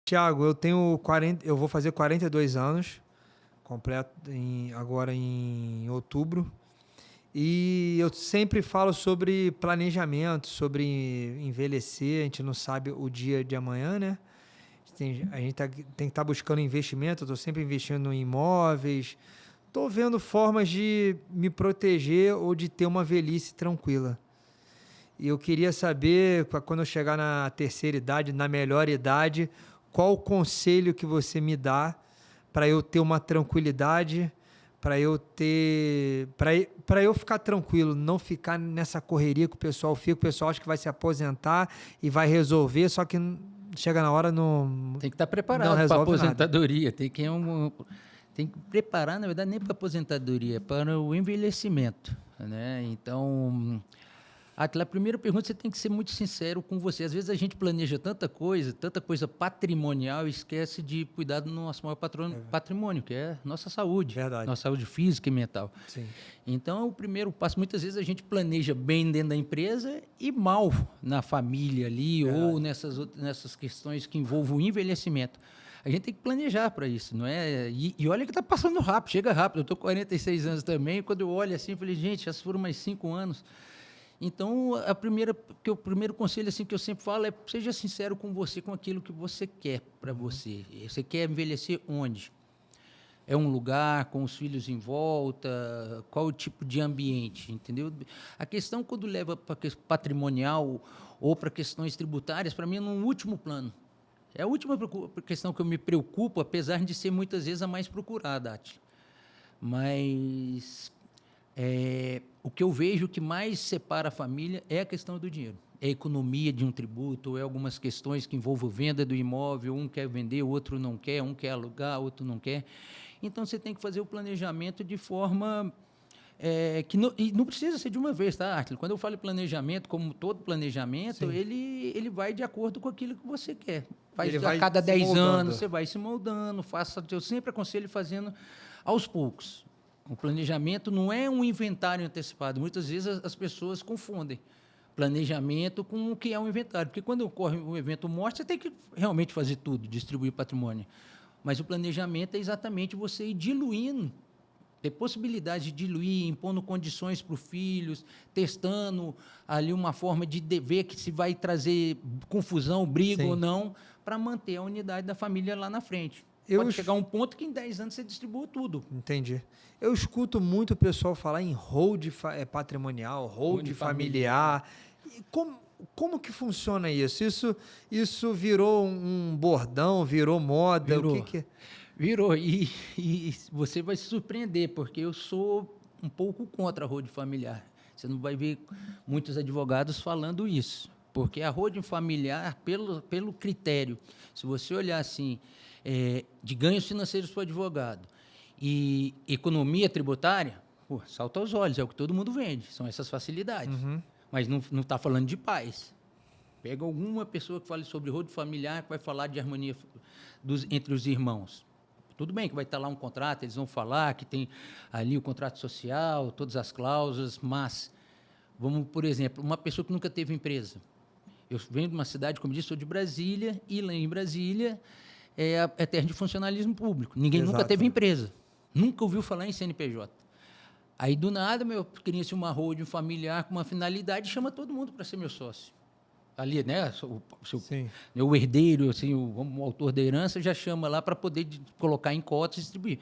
Tiago, eu vou fazer 42 anos, completo agora em outubro. E eu sempre falo sobre planejamento, sobre envelhecer. A gente não sabe o dia de amanhã, né? A gente tem que estar buscando investimento. Eu estou sempre investindo em imóveis. Estou vendo formas de me proteger ou de ter uma velhice tranquila. E eu queria saber, quando eu chegar na terceira idade, na melhor idade, qual o conselho que você me dá para eu ter uma tranquilidade, para eu ficar tranquilo, não ficar nessa correria que o pessoal fica. O pessoal acha que vai se aposentar e vai resolver, só que chega na hora não. Tem que estar Não preparado para a resolve nada. aposentadoria. Tem que preparar, na verdade, nem para a aposentadoria, para o envelhecimento, né? Então, Atila, a primeira pergunta, você tem que ser muito sincero com você. Às vezes a gente planeja tanta coisa patrimonial, e esquece de cuidar do nosso maior patrimônio, que é nossa saúde. Verdade. Nossa saúde física e mental. Sim. Então, o primeiro passo, muitas vezes a gente planeja bem dentro da empresa e mal na família ali, ou nessas questões que envolvem o envelhecimento. A gente tem que planejar para isso, não é? E olha que está passando rápido, chega rápido. Eu estou com 46 anos também, quando eu olho assim, eu falei, gente, já foram mais 5 anos. Então, o primeiro conselho assim, que eu sempre falo é seja sincero com você, com aquilo que você quer para você. Você quer envelhecer onde? É um lugar com os filhos em volta? Qual o tipo de ambiente? Entendeu? A questão, quando leva para patrimonial ou para questões tributárias, para mim é no último plano. É a última questão que eu me preocupo, apesar de ser muitas vezes a mais procurada, Atila. Mas o que eu vejo que mais separa a família é a questão do dinheiro. É a economia de um tributo, é algumas questões que envolvem venda do imóvel, um quer vender, o outro não quer, um quer alugar, o outro não quer. Então, você tem que fazer o planejamento de forma que não precisa ser de uma vez, tá, Atila? Quando eu falo planejamento, como todo planejamento, ele vai de acordo com aquilo que você quer. A cada 10 anos, você vai se moldando, eu sempre aconselho fazendo aos poucos. O planejamento não é um inventário antecipado. Muitas vezes as pessoas confundem planejamento com o que é um inventário. Porque quando ocorre um evento morte, você tem que realmente fazer tudo, distribuir patrimônio. Mas o planejamento é exatamente você ir diluindo, ter possibilidade de diluir, impondo condições para os filhos, testando ali uma forma de ver que se vai trazer confusão, briga ou não, para manter a unidade da família lá na frente. Pode chegar a um ponto que em 10 anos você distribua tudo. Entendi. Eu escuto muito o pessoal falar em hold patrimonial, hold familiar. E como que funciona isso? Isso virou um bordão, virou moda? Virou. O que é? Virou. E você vai se surpreender, porque eu sou um pouco contra a hold familiar. Você não vai ver muitos advogados falando isso. Porque a holding familiar, pelo critério, se você olhar assim, de ganhos financeiros para o advogado e economia tributária, salta aos olhos, é o que todo mundo vende, são essas facilidades. Uhum. Mas não está falando de paz. Pega alguma pessoa que fale sobre holding familiar, que vai falar de harmonia entre os irmãos. Tudo bem que vai estar lá um contrato, eles vão falar que tem ali o contrato social, todas as cláusulas, mas, vamos, por exemplo, uma pessoa que nunca teve empresa. Eu venho de uma cidade, como disse, sou de Brasília, e lá em Brasília é terra de funcionalismo público. Ninguém nunca teve empresa, nunca ouviu falar em CNPJ. Aí, do nada, cria-se uma holding familiar com uma finalidade e chama todo mundo para ser meu sócio. Ali, né, o herdeiro, assim, o autor da herança já chama lá para poder colocar em cotas e distribuir.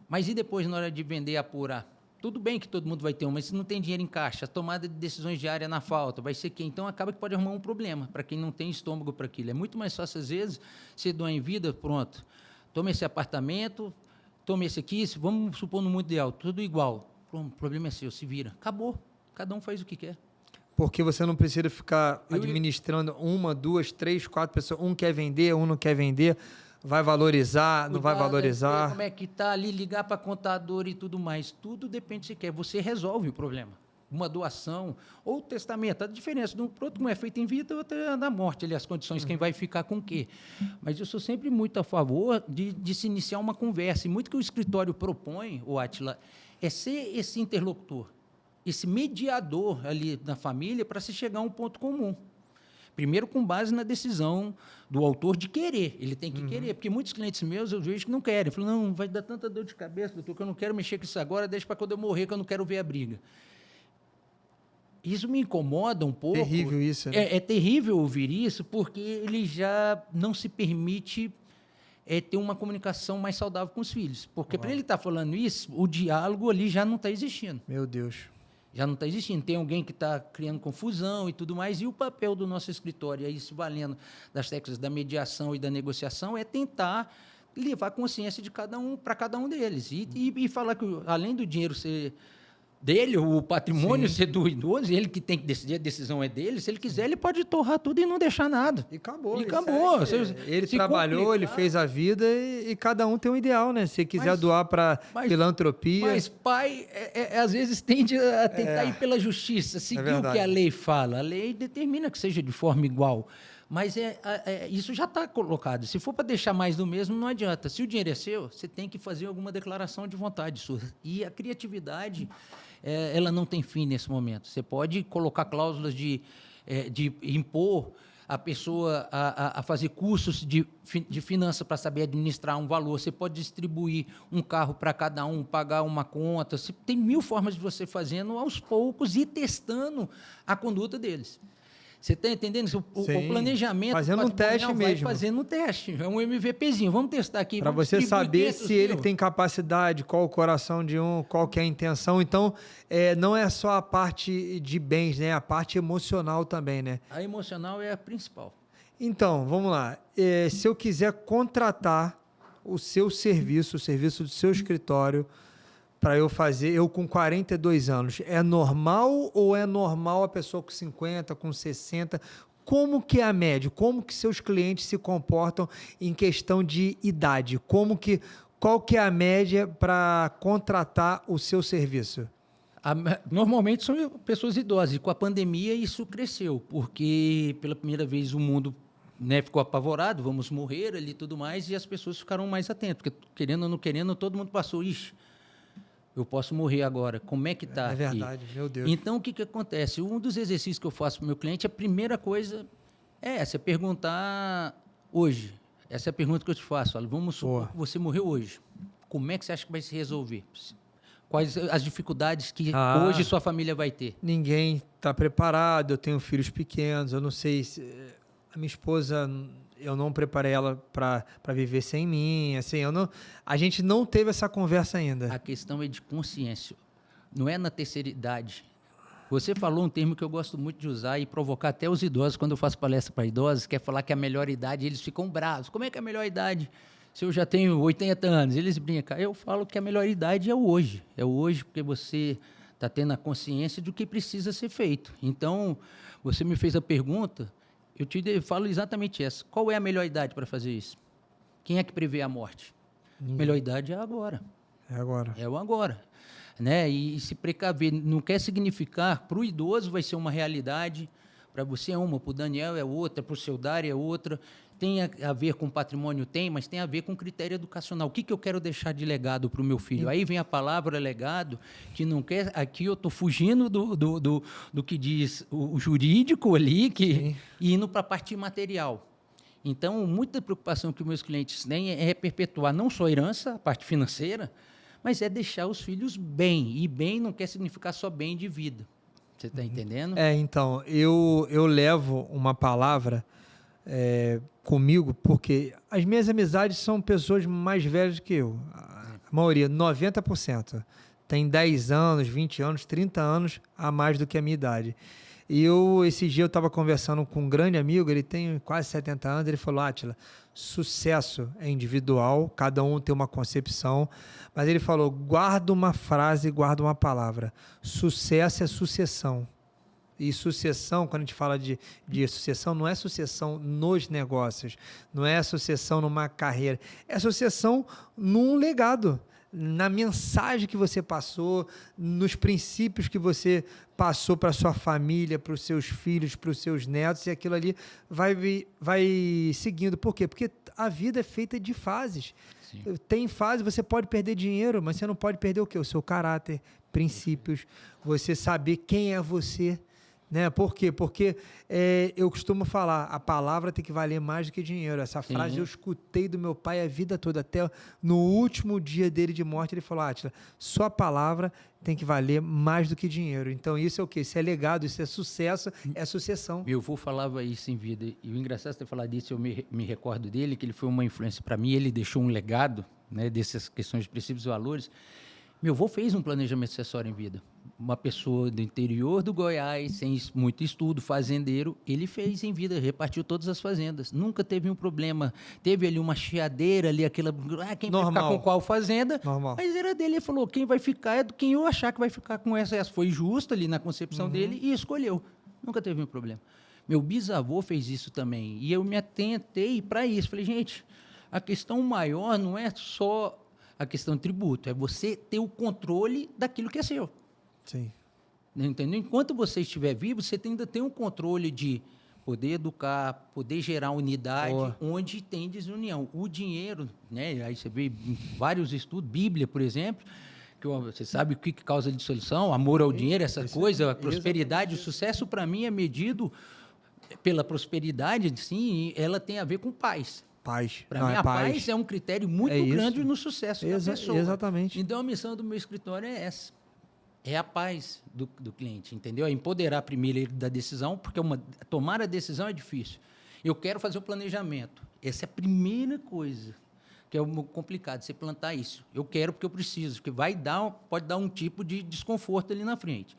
Mas e depois, na hora de vender e apurar? Tudo bem que todo mundo vai ter mas se não tem dinheiro em caixa, a tomada de decisões diária na falta, vai ser quem? Então, acaba que pode arrumar um problema para quem não tem estômago para aquilo. É muito mais fácil, às vezes, você doar em vida, pronto, toma esse apartamento, toma esse aqui, vamos supor no mundo ideal, tudo igual. O problema é seu, se vira. Acabou. Cada um faz o que quer. Porque você não precisa ficar administrando 1, 2, 3, 4 pessoas. Um quer vender, um não quer vender. Vai valorizar, não vai valorizar. Como é que está ali, ligar para contador e tudo mais. Tudo depende do que você quer. Você resolve o problema. Uma doação ou testamento. A diferença de um produto como é feito em vida, outra é na morte. Ali, as condições, quem vai ficar com o quê. Mas eu sou sempre muito a favor de se iniciar uma conversa. E muito que o escritório propõe, o Atila, é ser esse interlocutor, esse mediador ali na família para se chegar a um ponto comum. Primeiro, com base na decisão do autor de querer. Ele tem que querer, porque muitos clientes meus eu vejo que não querem. Falam, não, vai dar tanta dor de cabeça, doutor, que eu não quero mexer com isso agora, deixa para quando eu morrer, que eu não quero ver a briga. Isso me incomoda um pouco. Terrível isso, né? É terrível ouvir isso, porque ele já não se permite ter uma comunicação mais saudável com os filhos. Porque para ele estar falando isso, o diálogo ali já não está existindo. Meu Deus. Já não está existindo. Tem alguém que está criando confusão e tudo mais. E o papel do nosso escritório, aí se valendo das técnicas da mediação e da negociação, é tentar levar consciência de cada um para cada um deles. E falar que, além do dinheiro ser dele, o patrimônio ser do idoso, ele que tem que decidir, a decisão é dele. Se ele quiser, ele pode torrar tudo e não deixar nada. E acabou. E acabou. Ele trabalhou, ele fez a vida e cada um tem um ideal, né? Se quiser doar para filantropia. Mas pai, às vezes, tende a tentar ir pela justiça, seguir o que a lei fala. A lei determina que seja de forma igual. Mas isso já está colocado. Se for para deixar mais do mesmo, não adianta. Se o dinheiro é seu, você tem que fazer alguma declaração de vontade sua. E a criatividade, ela não tem fim nesse momento. Você pode colocar cláusulas de impor a pessoa a fazer cursos de finança para saber administrar um valor. Você pode distribuir um carro para cada um, pagar uma conta. Tem 1000 formas de você fazendo aos poucos e testando a conduta deles. Você está entendendo? O planejamento... Fazendo um teste mesmo. Fazendo um teste. É um MVPzinho. Vamos testar aqui. Para você saber se ele tem capacidade, qual o coração de um, qual que é a intenção. Então, não é só a parte de bens, né? A parte emocional também, né? A emocional é a principal. Então, vamos lá. Se eu quiser contratar o seu serviço, o serviço do seu escritório, para eu fazer, eu com 42 anos, é normal ou é normal a pessoa com 50, com 60? Como que é a média? Como que seus clientes se comportam em questão de idade? Qual que é a média para contratar o seu serviço? Normalmente são pessoas idosas, e com a pandemia isso cresceu, porque pela primeira vez o mundo ficou apavorado, vamos morrer ali e tudo mais, e as pessoas ficaram mais atentas, porque querendo ou não querendo, todo mundo passou, eu posso morrer agora, como é que está? É verdade, meu Deus. Então, o que acontece? Um dos exercícios que eu faço para o meu cliente, a primeira coisa é essa, perguntar hoje. Essa é a pergunta que eu te faço. Olha, vamos supor que você morreu hoje. Como é que você acha que vai se resolver? Quais as dificuldades que hoje sua família vai ter? Ninguém está preparado, eu tenho filhos pequenos, eu não sei se... A minha esposa... Eu não preparei ela para viver sem mim, assim, a gente não teve essa conversa ainda. A questão é de consciência, não é na terceira idade. Você falou um termo que eu gosto muito de usar e provocar até os idosos, quando eu faço palestra para idosos, que é falar que a melhor idade, eles ficam bravos. Como é que é a melhor idade? Se eu já tenho 80 anos, eles brincam. Eu falo que a melhor idade é o hoje. É o hoje porque você está tendo a consciência do que precisa ser feito. Então, você me fez a pergunta... Eu falo exatamente essa. Qual é a melhor idade para fazer isso? Quem é que prevê a morte? A melhor idade é agora. É agora. É o agora. Né? E se precaver não quer significar, para o idoso vai ser uma realidade, para você é uma, para o Daniel é outra, para o seu Dário é outra. Tem a ver com patrimônio, mas tem a ver com critério educacional. O que eu quero deixar de legado para o meu filho? Aí vem a palavra legado, que não quer... Aqui eu estou fugindo do que diz o jurídico ali, e indo para a parte material. Então, muita preocupação que os meus clientes têm é perpetuar não só a herança, a parte financeira, mas é deixar os filhos bem. E bem não quer significar só bem de vida. Você está entendendo? Então, eu levo uma palavra... comigo, porque as minhas amizades são pessoas mais velhas que eu. A maioria, 90%. Tem 10 anos, 20 anos, 30 anos a mais do que a minha idade. E esse dia eu estava conversando com um grande amigo, ele tem quase 70 anos, ele falou, Átila, sucesso é individual, cada um tem uma concepção, mas ele falou, guarda uma frase, guarda uma palavra, sucesso é sucessão. E sucessão, quando a gente fala de sucessão, não é sucessão nos negócios, não é sucessão numa carreira, é sucessão num legado, na mensagem que você passou, nos princípios que você passou para a sua família, para os seus filhos, para os seus netos, e aquilo ali vai seguindo. Por quê? Porque a vida é feita de fases. Sim. Tem fase, você pode perder dinheiro, mas você não pode perder o quê? O seu caráter, princípios, você saber quem é você, Né? Por quê? Porque eu costumo falar, a palavra tem que valer mais do que dinheiro. Essa frase Sim. eu escutei do meu pai a vida toda, até no último dia dele de morte, ele falou, Átila, sua palavra tem que valer mais do que dinheiro. Então isso é o quê? Isso é legado, isso é sucesso, é sucessão. Meu avô falava isso em vida. E o engraçado de ter falado disso, eu me recordo dele, que ele foi uma influência para mim, ele deixou um legado, né, dessas questões de princípios e valores. Meu avô fez um planejamento sucessório em vida. Uma pessoa do interior do Goiás, sem muito estudo, fazendeiro, ele fez em vida, repartiu todas as fazendas. Nunca teve um problema. Teve ali uma chiadeira, ali aquela... quem vai ficar com qual fazenda? Normal. Mas era dele. Ele falou, quem vai ficar é do quem eu achar que vai ficar com essa. Foi justo ali na concepção dele e escolheu. Nunca teve um problema. Meu bisavô fez isso também. E eu me atentei para isso. Falei, gente, a questão maior não é só a questão de tributo, é você ter o controle daquilo que é seu. Sim. Entendeu? Enquanto você estiver vivo, você ainda tem um controle de poder educar, poder gerar unidade, onde tem desunião. O dinheiro, né? Aí você vê em vários estudos, Bíblia, por exemplo, que você sabe o que causa dissolução, amor ao dinheiro, essa coisa, a prosperidade, o sucesso para mim é medido pela prosperidade, sim, ela tem a ver com paz. Paz. Para mim, a paz é um critério muito grande no sucesso da pessoa. Exatamente. Então, a missão do meu escritório é essa. É a paz do cliente, entendeu? É empoderar primeiro ele da decisão, porque tomar a decisão é difícil. Eu quero fazer o planejamento. Essa é a primeira coisa que é complicado, você plantar isso. Eu quero porque eu preciso, porque pode dar um tipo de desconforto ali na frente.